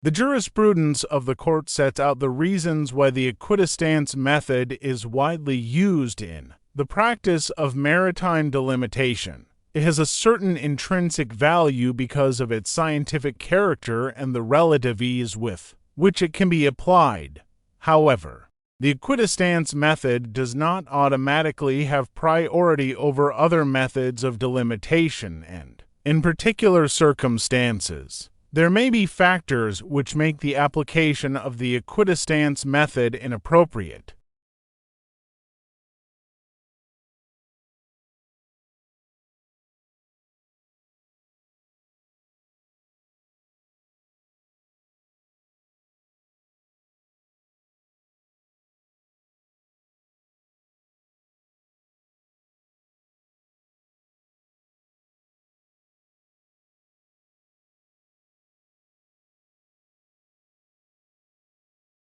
The jurisprudence of the court sets out the reasons why the equidistance method is widely used in the practice of maritime delimitation. It has a certain intrinsic value because of its scientific character and the relative ease with which it can be applied. However, the equidistance method does not automatically have priority over other methods of delimitation and, in particular circumstances, there may be factors which make the application of the equidistance method inappropriate.